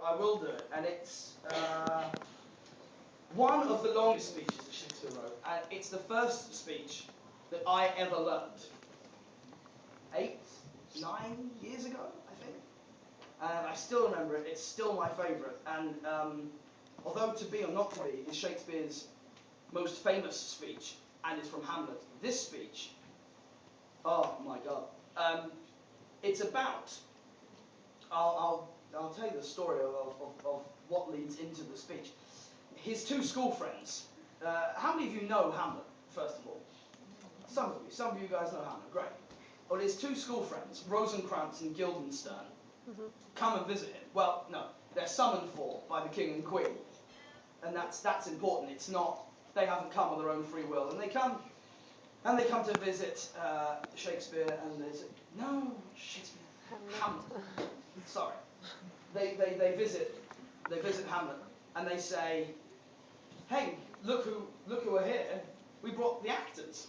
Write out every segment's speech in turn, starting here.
I will do it, and it's one of the longest speeches that Shakespeare wrote, and it's the first speech that I ever learned. 8, 9 years ago, I think. And I still remember it. It's still my favourite. And although To Be or Not to Be is Shakespeare's most famous speech, and it's from Hamlet, this speech, oh my God, it's about. I'll tell you the story of what leads into the speech. His two school friends. How many of you know Hamlet, first of all? Some of you guys know Hamlet, great. Well, his two school friends, Rosencrantz and Guildenstern, come and visit him. Well, no, they're summoned for by the king and queen. And that's important. It's not, they haven't come of their own free will. And they come to visit Shakespeare, and they say, no, Shakespeare, Hamlet. Sorry. They visit Hamlet, and they say, hey, look who are here. We brought the actors.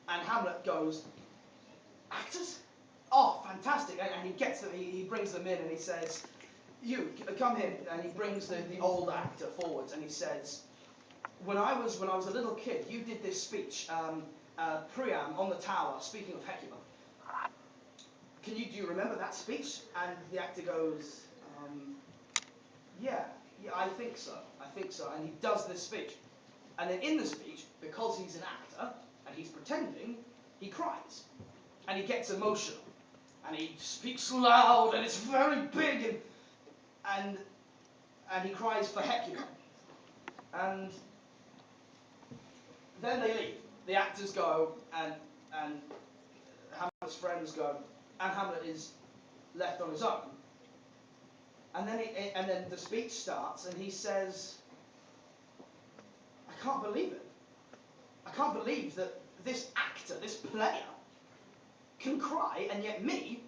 And Hamlet goes, actors? Oh, fantastic. And he gets them, he brings them in, and he says, you, come here. And he brings the old actor forwards, and he says, when I was a little kid, you did this speech, Priam on the tower, speaking of Hecuba. Do you remember that speech? And the actor goes, yeah, I think so. And he does this speech. And then in the speech, because he's an actor, and he's pretending, he cries. And he gets emotional. And he speaks loud, and it's very big, and he cries for Hecuba. And then they leave. The actors go, and Hamlet's friends go, and Hamlet is left on his own. And then the speech starts, and he says, I can't believe it. I can't believe that this actor, this player, can cry, and yet me,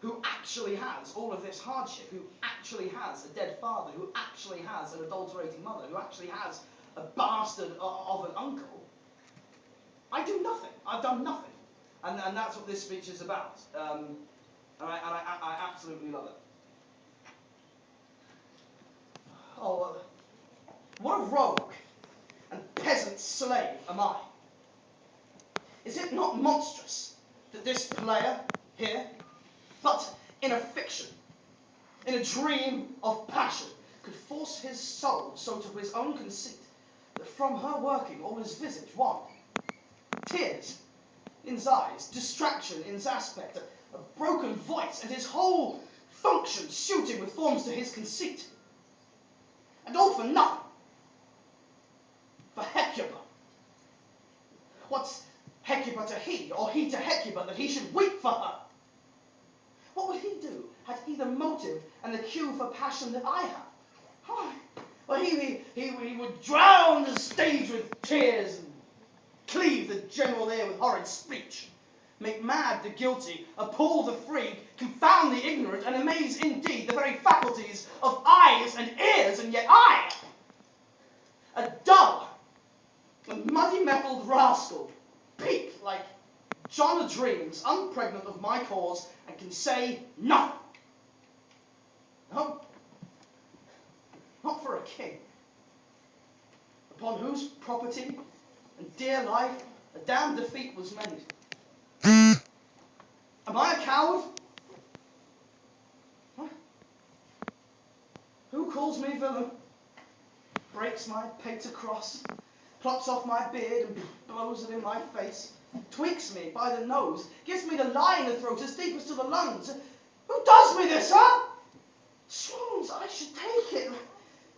who actually has all of this hardship, who actually has a dead father, who actually has an adulterating mother, who actually has a bastard of an uncle, I do nothing. I've done nothing. And that's what this speech is about. And I absolutely love it. Oh, what a rogue and peasant slave am I? Is it not monstrous that this player here, but in a fiction, in a dream of passion, could force his soul so to his own conceit, that from her working all his visage one, tears in his eyes, distraction in his aspect, a broken voice, and his whole function suiting with forms to his conceit. And all for nothing. For Hecuba. What's Hecuba to he, or he to Hecuba, that he should weep for her? What would he do, had he the motive and the cue for passion that I have? Oh, well, he would drown the stage with tears, and cleave the general ear with horrid speech, make mad the guilty, appall the free, confound the ignorant, and amaze indeed the very faculties of eyes and ears, and yet I, a dull, a muddy-mettled rascal, peep like John o' Dreams, unpregnant of my cause, and can say nothing. No, not for a king, upon whose property and dear life a damned defeat was made. Am I a coward? What? Who calls me villain? Breaks my pater cross, plucks off my beard and blows it in my face, tweaks me by the nose, gives me the lie in the throat as deep as to the lungs. Who does me this, huh? Swans, I should take it,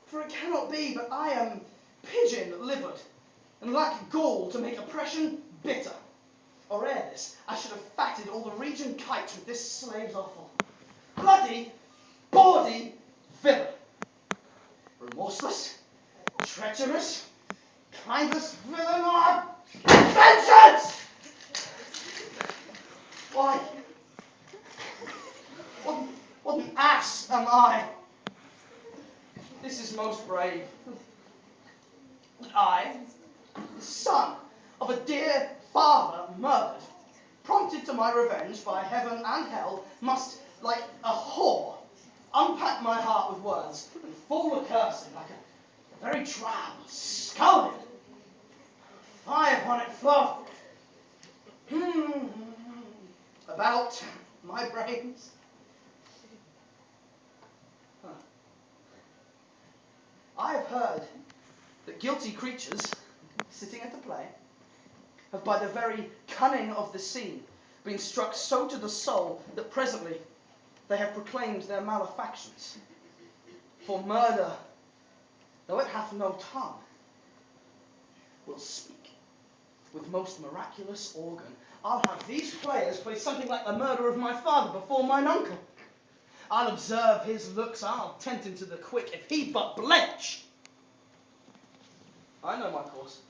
for it cannot be but I am pigeon-livered, and lack gall to make oppression bitter. Or ere this, I should have fatted all the region kites with this slave's offal. Bloody, bawdy villain. Remorseless, treacherous, kindless villain of vengeance! Why, what an ass am I? This is most brave. I, the son of a dear father murdered, prompted to my revenge by heaven and hell, must, like a whore, unpack my heart with words, and fall a cursing like a very drab, scalded. Fie upon it, flow. About my brains. Huh. I have heard that guilty creatures, sitting at the play, have by the very cunning of the scene been struck so to the soul that presently they have proclaimed their malefactions. For murder, though it hath no tongue, will speak with most miraculous organ. I'll have these players play something like the murder of my father before mine uncle. I'll observe his looks, I'll tempt him to the quick, if he but blench. I know my course.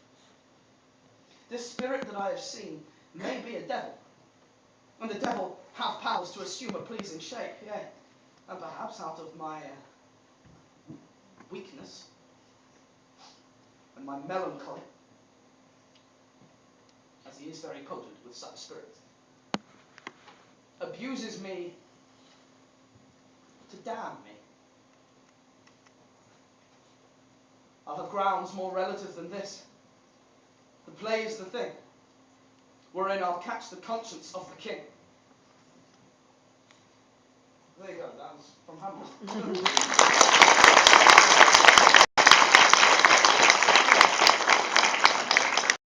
This spirit that I have seen may be a devil, and the devil have powers to assume a pleasing shape, yea, and perhaps out of my weakness and my melancholy, as he is very potent with such spirits, abuses me to damn me. I'll have grounds more relative than this. The play is the thing, wherein I'll catch the conscience of the king. There you go, that was from Hamlet.